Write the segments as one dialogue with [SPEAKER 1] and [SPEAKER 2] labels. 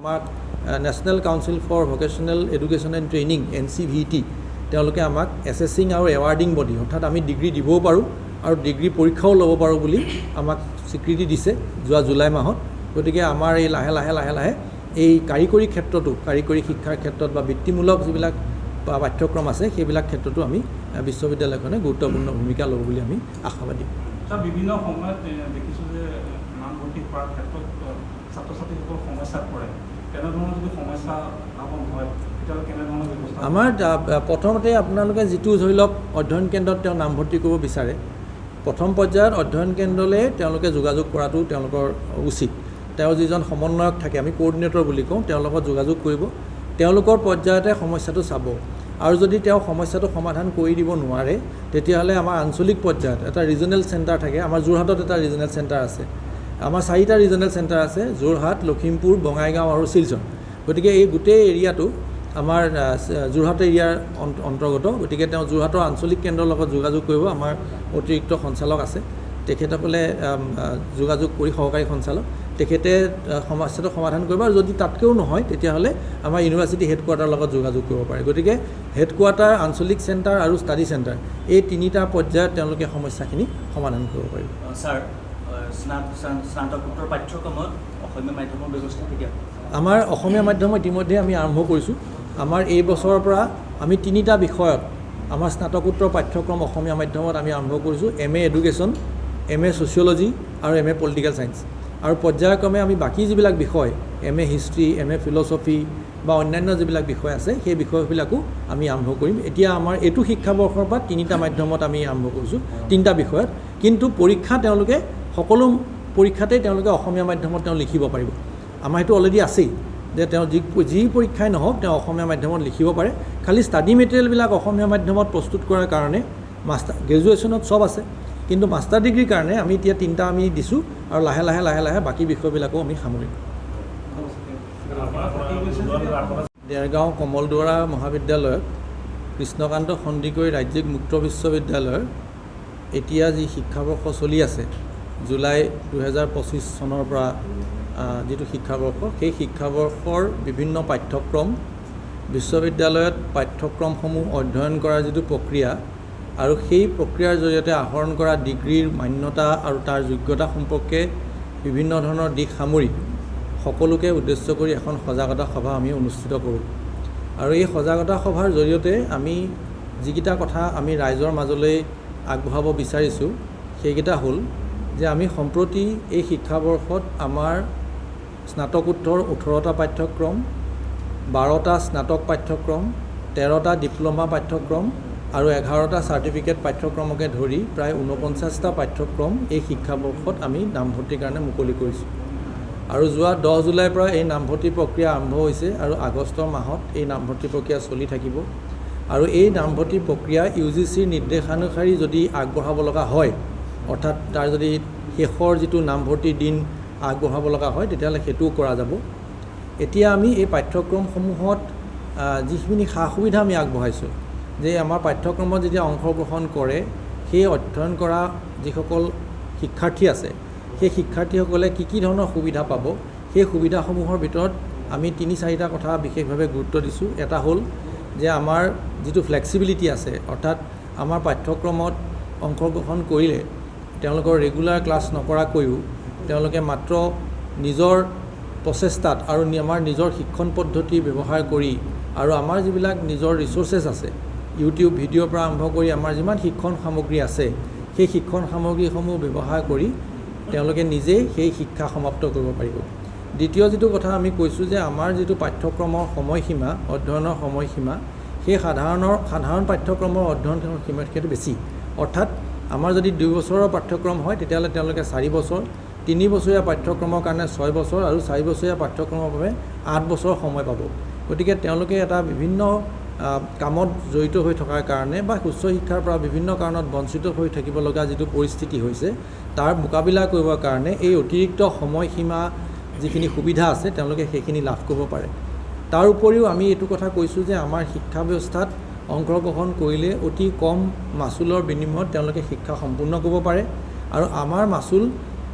[SPEAKER 1] আমাক national council for vocational education and training NCVT তেওঁলোকে আমাক এছেছিং আৰু এৱাৰ্ডিং বডি অৰ্থাৎ আমি ডিগ্ৰী দিবও পাৰোঁ আৰু ডিগ্ৰী পৰীক্ষাও ল'ব পাৰোঁ বুলি আমাক স্বীকৃতি দিছে যোৱা জুলাই মাহত। গতিকে আমাৰ এই লাহে লাহে এই কাৰিকৰী ক্ষেত্ৰতো কাৰিকৰী শিক্ষাৰ ক্ষেত্ৰত বা বৃত্তিমূলক যিবিলাক পাঠ্যক্ৰম আছে সেইবিলাক ক্ষেত্ৰতো আমি বিশ্ববিদ্যালয়খনে গুৰুত্বপূৰ্ণ ভূমিকা ল'ব বুলি আমি আশাবাদী।
[SPEAKER 2] বিভিন্ন সময়ত দেখিছোঁ যে নামভৰ্তি কৰাৰ ক্ষেত্ৰত ছাত্ৰ ছাত্ৰীসকল সমস্যাত পৰে। কেনেধৰণৰ যদি সমস্যা হয় তেতিয়াহ'লে কেনেধৰণৰ ব্যৱস্থা?
[SPEAKER 1] আমাৰ প্ৰথমতে আপোনালোকে যিটো ধৰি লওক অধ্যয়ন কেন্দ্ৰত তেওঁ নামভৰ্তি কৰিব বিচাৰে, প্ৰথম পৰ্যায়ত অধ্যয়ন কেন্দ্ৰলৈ তেওঁলোকে যোগাযোগ কৰাটো তেওঁলোকৰ উচিত। তেওঁ যিজন সমন্বয়ক থাকে, আমি কোঅৰ্ডিনেটৰ বুলি কওঁ, তেওঁৰ লগত যোগাযোগ কৰিব, তেওঁলোকৰ পৰ্যায়তে সমস্যাটো চাব আৰু যদি তেওঁ সমস্যাটো সমাধান কৰি দিব নোৱাৰে তেতিয়াহ'লে আমাৰ আঞ্চলিক পৰ্যায়ত এটা ৰিজনেল চেণ্টাৰ থাকে। আমাৰ যোৰহাটত এটা ৰিজনেল চেণ্টাৰ আছে, আমাৰ 4টা ৰিজনেল চেণ্টাৰ আছে, যোৰহাট, লখিমপুৰ, বঙাইগাঁও আৰু শিলচৰ। গতিকে এই গোটেই এৰিয়াটো আমাৰ যোৰহাট এৰিয়াৰ অন্তৰ্গত। গতিকে তেওঁ যোৰহাটৰ আঞ্চলিক কেন্দ্ৰৰ লগত যোগাযোগ কৰিব। আমাৰ অতিৰিক্ত সঞ্চালক আছে, তেখেতসকলে যোগাযোগ কৰি সহকাৰী সঞ্চালক তেখেতে সমস্যাটো সমাধান কৰিব আৰু যদি তাতকৈও নহয় তেতিয়াহ'লে আমাৰ ইউনিভাৰ্চিটি হেডকোৱাৰ্টাৰৰ লগত যোগাযোগ কৰিব পাৰে। গতিকে হেডকোৱাৰ্টাৰ, আঞ্চলিক চেণ্টাৰ আৰু ষ্টাডি চেণ্টাৰ এই 3টা পৰ্যায়ত তেওঁলোকে সমস্যাখিনি সমাধান কৰিব পাৰিব।
[SPEAKER 3] ছাৰ, স্নাতকোত্তৰ পাঠ্যক্ৰমত অসমীয়া মাধ্যমৰ ব্যৱস্থা কেতিয়া?
[SPEAKER 1] আমাৰ অসমীয়া মাধ্যম ইতিমধ্যে আমি আৰম্ভ কৰিছোঁ। আমাৰ এই বছৰৰ পৰা আমি 3টা বিষয়ত আমাৰ স্নাতকোত্তৰ পাঠ্যক্ৰম অসমীয়া মাধ্যমত আমি আৰম্ভ কৰিছোঁ। MA এডুকেশ্যন, MA ছ'চিয়লজি আৰু MA পলিটিকেল ছায়েন্স। আৰু পৰ্যায়ক্ৰমে আমি বাকী যিবিলাক বিষয় MA হিষ্ট্ৰী, MA ফিলচফি বা অন্যান্য যিবিলাক বিষয় আছে সেই বিষয়বিলাকো আমি আৰম্ভ কৰিম। এতিয়া আমাৰ এইটো শিক্ষাবৰ্ষৰ পৰা 3টা মাধ্যমত আমি আৰম্ভ কৰিছোঁ, 3টা বিষয়ত। কিন্তু পৰীক্ষা তেওঁলোকে সকলো পৰীক্ষাতেই তেওঁলোকে অসমীয়া মাধ্যমত তেওঁ লিখিব পাৰিব। আমাৰ সেইটো অলৰেডি আছেই যে তেওঁ যি পৰীক্ষাই নহওক তেওঁ অসমীয়া মাধ্যমত লিখিব পাৰে। খালি ষ্টাডি মেটেৰিয়েলবিলাক অসমীয়া মাধ্যমত প্ৰস্তুত কৰাৰ কাৰণে গ্ৰেজুৱেশ্যনত চব আছে, কিন্তু মাষ্টাৰ ডিগ্ৰীৰ কাৰণে আমি এতিয়া 3টা আমি দিছোঁ আৰু লাহে লাহে বাকী বিষয়বিলাকো আমি সামৰিম। দেৰগাঁও কমলদুৱাৰা মহাবিদ্যালয়ত কৃষ্ণকান্ত সন্দিকৈ ৰাজ্যিক মুক্ত বিশ্ববিদ্যালয়ৰ এতিয়া যি শিক্ষাবৰ্ষ চলি আছে, জুলাই 2025 চনৰ পৰা যিটো শিক্ষাবৰ্ষ, সেই শিক্ষাবৰ্ষৰ বিভিন্ন পাঠ্যক্ৰম, বিশ্ববিদ্যালয়ত পাঠ্যক্ৰমসমূহ অধ্যয়ন কৰাৰ যিটো প্ৰক্ৰিয়া আৰু সেই প্ৰক্ৰিয়াৰ জৰিয়তে আহৰণ কৰা ডিগ্ৰীৰ মান্যতা আৰু তাৰ যোগ্যতা সম্পৰ্কে বিভিন্ন ধৰণৰ দিশ সামৰি সকলোকে উদ্দেশ্য কৰি এখন সজাগতা সভা আমি অনুষ্ঠিত কৰোঁ। আৰু এই সজাগতা সভাৰ জৰিয়তে আমি যিকেইটা কথা আমি ৰাইজৰ মাজলৈ আগবঢ়াব বিচাৰিছোঁ সেইকেইটা হ'ল যে আমি সম্প্ৰতি এই শিক্ষাবৰ্ষত আমাৰ স্নাতকোত্তৰ 18টা পাঠ্যক্ৰম, 12টা স্নাতক পাঠ্যক্ৰম, 13টা ডিপ্ল'মা পাঠ্যক্ৰম আৰু 11টা চাৰ্টিফিকেট পাঠ্যক্ৰমকে ধৰি প্ৰায় 49টা পাঠ্যক্ৰম এই শিক্ষাবৰ্ষত আমি নামভৰ্তিৰ কাৰণে মুকলি কৰিছোঁ। আৰু যোৱা 10 জুলাইৰ পৰা এই নামভৰ্তি প্ৰক্ৰিয়া আৰম্ভ হৈছে আৰু আগষ্টৰ মাহত এই নামভৰ্তি প্ৰক্ৰিয়া চলি থাকিব। আৰু এই নামভৰ্তি প্ৰক্ৰিয়া UGCৰ নিৰ্দেশানুসৰি যদি আগবঢ়াব লগা হয়, অৰ্থাৎ তাৰ যদি শেষৰ যিটো নামভৰ্তিৰ দিন আগবঢ়াব লগা হয় তেতিয়াহ'লে সেইটোও কৰা যাব। এতিয়া আমি এই পাঠ্যক্ৰমসমূহত যিখিনি সা সুবিধা আমি আগবঢ়াইছোঁ যে আমাৰ পাঠ্যক্ৰমত যেতিয়া অংশগ্ৰহণ কৰে সেই অধ্যয়ন কৰা যিসকল শিক্ষাৰ্থী আছে সেই শিক্ষাৰ্থীসকলে কি ধৰণৰ সুবিধা পাব, সেই সুবিধাসমূহৰ ভিতৰত আমি 3-4টা কথা বিশেষভাৱে গুৰুত্ব দিছোঁ। এটা হ'ল যে আমাৰ যিটো ফ্লেক্সিবিলিটি আছে, অৰ্থাৎ আমাৰ পাঠ্যক্ৰমত অংশগ্ৰহণ কৰিলে তেওঁলোকৰ ৰেগুলাৰ ক্লাছ নকৰাকৈও তেওঁলোকে মাত্ৰ নিজৰ প্ৰচেষ্টাত আৰু আমাৰ নিজৰ শিক্ষণ পদ্ধতি ব্যৱহাৰ কৰি আৰু আমাৰ যিবিলাক নিজৰ ৰিচ'ৰ্চেছ আছে, ইউটিউব ভিডিঅ'ৰ পৰা আৰম্ভ কৰি আমাৰ যিমান শিক্ষণ সামগ্ৰী আছে সেই শিক্ষণ সামগ্ৰীসমূহ ব্যৱহাৰ কৰি তেওঁলোকে নিজেই সেই শিক্ষা সমাপ্ত কৰিব পাৰিব। দ্বিতীয় যিটো কথা আমি কৈছোঁ যে আমাৰ যিটো পাঠ্যক্ৰমৰ সময়সীমা, অধ্যয়নৰ সময়সীমা, সেই সাধাৰণ পাঠ্যক্ৰমৰ অধ্যয়নৰ সীমাতকৈ বেছি। অৰ্থাৎ আমাৰ যদি 2 বছৰৰ পাঠ্যক্ৰম হয় তেতিয়াহ'লে তেওঁলোকে 4 বছৰ, 3 বছৰীয়া পাঠ্যক্ৰমৰ কাৰণে 6 বছৰ আৰু 4 বছৰীয়া পাঠ্যক্ৰমৰ বাবে 8 বছৰ সময় পাব। গতিকে তেওঁলোকে এটা বিভিন্ন কামত জড়িত হৈ থকাৰ কাৰণে বা উচ্চ শিক্ষাৰ পৰা বিভিন্ন কাৰণত বঞ্চিত হৈ থাকিব লগা যিটো পৰিস্থিতি হৈছে তাৰ মোকাবিলা কৰিবৰ কাৰণে এই অতিৰিক্ত সময়সীমা যিখিনি সুবিধা আছে তেওঁলোকে সেইখিনি লাভ কৰিব পাৰে। তাৰ উপৰিও আমি এইটো কথা কৈছোঁ যে আমাৰ শিক্ষা ব্যৱস্থাত অংশগ্ৰহণ কৰিলে অতি কম মাচুলৰ বিনিময়ত তেওঁলোকে শিক্ষা সম্পূৰ্ণ কৰিব পাৰে আৰু আমাৰ মাচুল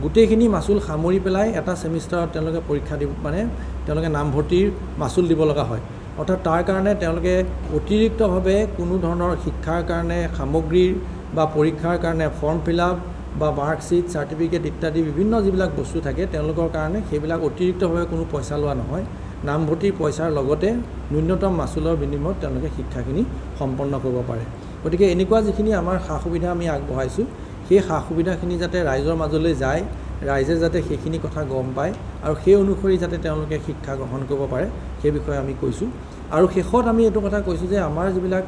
[SPEAKER 1] গোটেইখিনি মাচুল সামৰি পেলাই এটা ছেমিষ্টাৰত তেওঁলোকে পৰীক্ষা দিব মানে তেওঁলোকে নামভৰ্তিৰ মাচুল দিব লগা হয়। অৰ্থাৎ তাৰ কাৰণে তেওঁলোকে অতিৰিক্তভাৱে কোনো ধৰণৰ শিক্ষাৰ কাৰণে সামগ্ৰীৰ বা পৰীক্ষাৰ কাৰণে ফৰ্ম ফিল আপ বা মাৰ্কশ্বিট চাৰ্টিফিকেট ইত্যাদি বিভিন্ন যিবিলাক বস্তু থাকে তেওঁলোকৰ কাৰণে সেইবিলাক অতিৰিক্তভাৱে কোনো পইচা লোৱা নহয়। নামভৰ্তিৰ পইচাৰ লগতে ন্যূনতম মাচুলৰ বিনিময়ত তেওঁলোকে শিক্ষাখিনি সম্পন্ন কৰিব পাৰে। গতিকে এনেকুৱা যিখিনি আমাৰ সা সুবিধা আমি আগবঢ়াইছোঁ সেই সা সুবিধাখিনি যাতে ৰাইজৰ মাজলৈ যায়, ৰাইজে যাতে সেইখিনি কথা গম পায় আৰু সেই অনুসৰি যাতে তেওঁলোকে শিক্ষা গ্ৰহণ কৰিব পাৰে সেই বিষয়ে আমি কৈছোঁ। আৰু শেষত আমি এইটো কথা কৈছোঁ যে আমাৰ যিবিলাক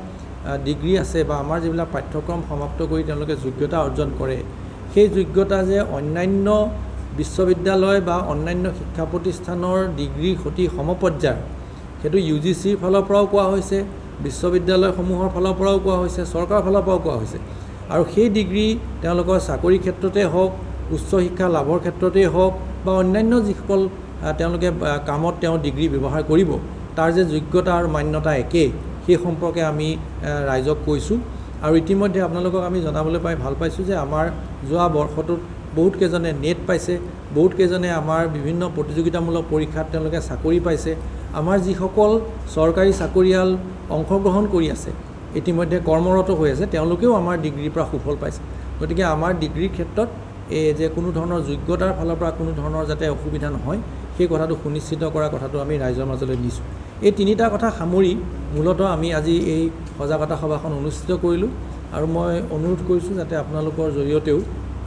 [SPEAKER 1] ডিগ্ৰী আছে বা আমাৰ যিবিলাক পাঠ্যক্ৰম সমাপ্ত কৰি তেওঁলোকে যোগ্যতা অৰ্জন কৰে সেই যোগ্যতা যে অন্যান্য বিশ্ববিদ্যালয় বা অন্যান্য শিক্ষা প্ৰতিষ্ঠানৰ ডিগ্ৰীৰ সৈতে সমপৰ্যায়ৰ সেইটো UGCৰ ফালৰ পৰাও কোৱা হৈছে, বিশ্ববিদ্যালয়সমূহৰ ফালৰ পৰাও কোৱা হৈছে, চৰকাৰৰ ফালৰ পৰাও কোৱা হৈছে। আৰু সেই ডিগ্ৰী তেওঁলোকৰ চাকৰি ক্ষেত্ৰতে হওক, উচ্চ শিক্ষা লাভৰ ক্ষেত্ৰতেই হওক বা অন্যান্য যিসকল তেওঁলোকে কামত তেওঁ ডিগ্ৰী ব্যৱহাৰ কৰিব তাৰ যে যোগ্যতা আৰু মান্যতা একেই সেই সম্পৰ্কে আমি ৰাইজক কৈছোঁ। আৰু ইতিমধ্যে আপোনালোকক আমি জনাবলৈ পাই ভাল পাইছোঁ যে আমাৰ যোৱা বৰ্ষটোত বহুতকেইজনে নেট পাইছে, বহুতকেইজনে আমাৰ বিভিন্ন প্ৰতিযোগিতামূলক পৰীক্ষাত তেওঁলোকে চাকৰি পাইছে। আমাৰ যিসকল চৰকাৰী চাকৰিয়াল অংশগ্ৰহণ কৰি আছে ইতিমধ্যে কৰ্মৰত হৈ আছে তেওঁলোকেও আমাৰ ডিগ্ৰীৰ পৰা সুফল পাইছে। গতিকে আমাৰ ডিগ্ৰীৰ ক্ষেত্ৰত এই যে কোনো ধৰণৰ যোগ্যতাৰ ফালৰ পৰা কোনো ধৰণৰ যাতে অসুবিধা নহয় সেই কথাটো সুনিশ্চিত কৰা কথাটো আমি ৰাইজৰ মাজলৈ নিছোঁ। এই তিনিটা কথা সামৰি মূলতঃ আমি আজি এই সজাগতা সভাখন অনুষ্ঠিত কৰিলোঁ আৰু মই অনুৰোধ কৰিছোঁ যাতে আপোনালোকৰ জৰিয়তেও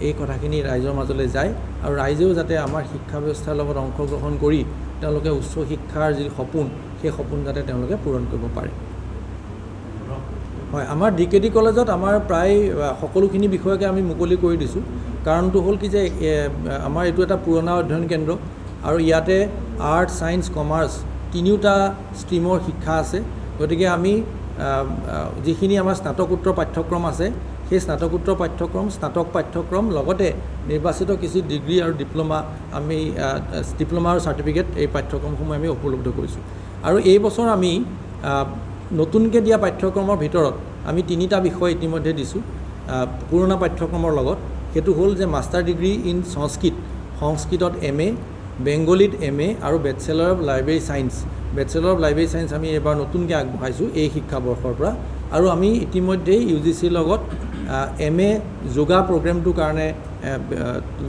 [SPEAKER 1] এই কথাখিনি ৰাইজৰ মাজলৈ যায় আৰু ৰাইজেও যাতে আমাৰ শিক্ষা ব্যৱস্থাৰ লগত অংশগ্ৰহণ কৰি তেওঁলোকে উচ্চ শিক্ষাৰ যি সপোন সেই সপোন যাতে তেওঁলোকে পূৰণ কৰিব পাৰে। হয়, আমাৰ DKT কলেজত আমাৰ প্ৰায় সকলোখিনি বিষয়কে আমি মুকলি কৰি দিছোঁ। কাৰণটো হ'ল কি যে আমাৰ এইটো এটা পুৰণা অধ্যয়ন কেন্দ্ৰ আৰু ইয়াতে আৰ্টছ, ছায়েন্স, কমাৰ্চ তিনিওটা ষ্ট্ৰীমৰ শিক্ষা আছে। গতিকে আমি যিখিনি আমাৰ স্নাতকোত্তৰ পাঠ্যক্ৰম আছে সেই স্নাতকোত্তৰ পাঠ্যক্ৰম, স্নাতক পাঠ্যক্ৰম লগতে নিৰ্বাচিত কিছু ডিগ্ৰী আৰু ডিপ্ল'মা আমি ডিপ্ল'মা আৰু চাৰ্টিফিকেট এই পাঠ্যক্ৰমসমূহ আমি উপলব্ধ কৰিছোঁ। আৰু এই বছৰ আমি নতুনকৈ দিয়া পাঠ্যক্ৰমৰ ভিতৰত আমি তিনিটা বিষয় ইতিমধ্যে দিছোঁ পুৰণা পাঠ্যক্ৰমৰ লগত। সেইটো হ'ল যে মাষ্টাৰ ডিগ্ৰী ইন সংস্কৃতত MA, বেংগলীত MA আৰু bachelor of library science. Bachelor of library science আমি এইবাৰ নতুনকৈ আগবঢ়াইছোঁ এই শিক্ষাবৰ্ষৰ পৰা। আৰু আমি ইতিমধ্যেই UGCৰ লগত MA যোগা প্ৰগ্ৰেমটোৰ কাৰণে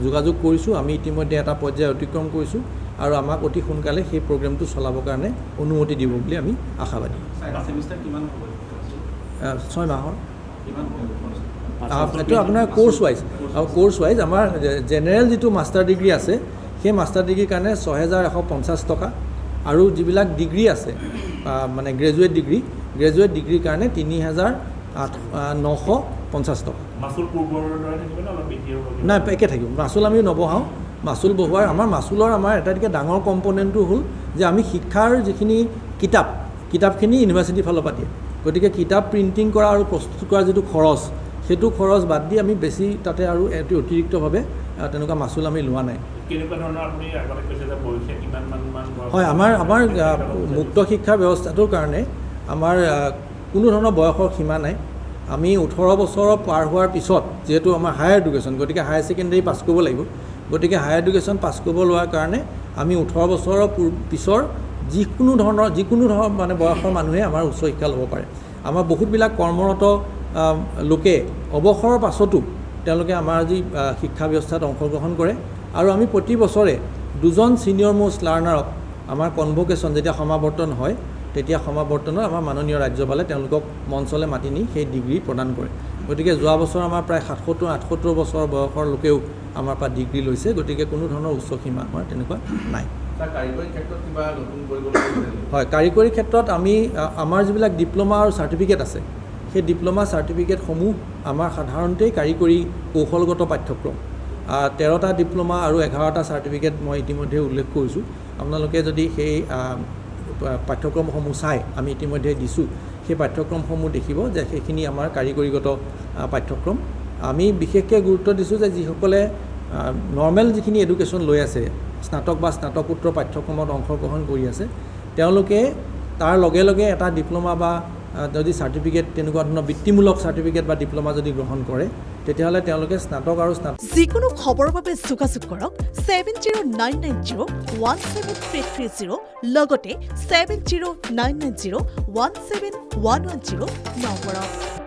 [SPEAKER 1] যোগাযোগ কৰিছোঁ। আমি ইতিমধ্যে এটা পৰ্যায় অতিক্ৰম কৰিছোঁ আৰু আমাক অতি সোনকালে সেই প্ৰগ্ৰেমটো চলাবৰ কাৰণে অনুমতি দিব বুলি আমি আশাবাদী। 6 মাহৰ এইটো আপোনাৰ কোৰ্ছ ৱাইজ আৰু কোৰ্ছ ৱাইজ আমাৰ জেনেৰেল যিটো মাষ্টাৰ ডিগ্ৰী আছে সেই মাষ্টাৰ ডিগ্ৰীৰ কাৰণে 6,150 টকা আৰু যিবিলাক ডিগ্ৰী আছে মানে গ্ৰেজুৱেট ডিগ্ৰীৰ কাৰণে 3,950 টকা। নাই, একে থাকিব। মাচুল আমি নবঢ়াওঁ। মাচুল বঢ়োৱাৰ আমাৰ আটাইতকৈ ডাঙৰ কম্পনেণ্টটো হ'ল যে আমি শিক্ষাৰ যিখিনি কিতাপখিনি ইউনিভাৰ্চিটিৰ ফালৰ পৰা দিয়ে। গতিকে কিতাপ প্ৰিণ্টিং কৰা আৰু প্ৰস্তুত কৰা যিটো খৰচ সেইটো খৰচ বাদ দি আমি বেছি তাতে আৰু এটি অতিৰিক্তভাৱে তেনেকুৱা মাচুল আমি লোৱা নাই। হয়, আমাৰ মুক্ত শিক্ষাৰ ব্যৱস্থাটোৰ কাৰণে আমাৰ কোনো ধৰণৰ বয়সৰ সীমা নাই। আমি 18 বছৰ পাৰ হোৱাৰ পিছত যিহেতু আমাৰ হায়াৰ এডুকেশ্যন, গতিকে হায়াৰ ছেকেণ্ডেৰী পাছ কৰিব লাগিব। গতিকে হায়াৰ এডুকেশ্যন পাছ কৰিব লোৱাৰ কাৰণে আমি 18 বছৰৰ পিছৰ যিকোনো ধৰণৰ মানে বয়সৰ মানুহে আমাৰ উচ্চ শিক্ষা ল'ব পাৰে। আমাৰ বহুতবিলাক কৰ্মৰত লোকে অৱসৰৰ পাছতো তেওঁলোকে আমাৰ আজি শিক্ষা ব্যৱস্থাত অংশগ্ৰহণ কৰে। আৰু আমি প্ৰতি বছৰে 2জন ছিনিয়ৰ মোষ্ট লাৰ্ণাৰক আমাৰ কনভকেশ্যন যেতিয়া সমাৱৰ্তন হয় তেতিয়া সমাৱৰ্তনত আমাৰ মাননীয় ৰাজ্যপালে তেওঁলোকক মঞ্চলৈ মাতি নি সেই ডিগ্ৰী প্ৰদান কৰে। গতিকে যোৱা বছৰ আমাৰ প্ৰায় 77-78 বছৰ বয়সৰ লোকেও আমাৰ পৰা ডিগ্ৰী লৈছে। গতিকে কোনো ধৰণৰ উচ্চ সীমা আমাৰ তেনেকুৱা নাই। হয়, কাৰিকৰী ক্ষেত্ৰত আমাৰ যিবিলাক ডিপ্ল'মা আৰু চাৰ্টিফিকেট আছে সেই ডিপ্ল'মা চাৰ্টিফিকেটসমূহ আমাৰ সাধাৰণতেই কাৰিকৰী কৌশলগত পাঠ্যক্ৰম। 13টা ডিপ্ল'মা আৰু 11টা চাৰ্টিফিকেট মই ইতিমধ্যে উল্লেখ কৰিছোঁ। আপোনালোকে যদি সেই পাঠ্যক্ৰমসমূহ চাই আমি ইতিমধ্যে দিছোঁ সেই পাঠ্যক্ৰমসমূহ দেখিব যে সেইখিনি আমাৰ কাৰিকৰীগত পাঠ্যক্ৰম। আমি বিশেষকৈ গুৰুত্ব দিছোঁ যে যিসকলে নৰ্মেল যিখিনি এডুকেশ্যন লৈ আছে, স্নাতক বা স্নাতকোত্তৰ পাঠ্যক্ৰমত অংশগ্ৰহণ কৰি আছে, তেওঁলোকে তাৰ লগে লগে এটা ডিপ্ল'মা বা যদি চাৰ্টিফিকেট তেনেকুৱা ধৰণৰ বৃত্তিমূলক চাৰ্টিফিকেট বা ডিপ্ল'মা যদি গ্ৰহণ কৰে তেতিয়াহ'লে তেওঁলোকে স্নাতক আৰু স্নাতক
[SPEAKER 4] যিকোনো খবৰৰ বাবে যোগাযোগ কৰক 7099017330 লগতে 7099017110 নম্বৰত।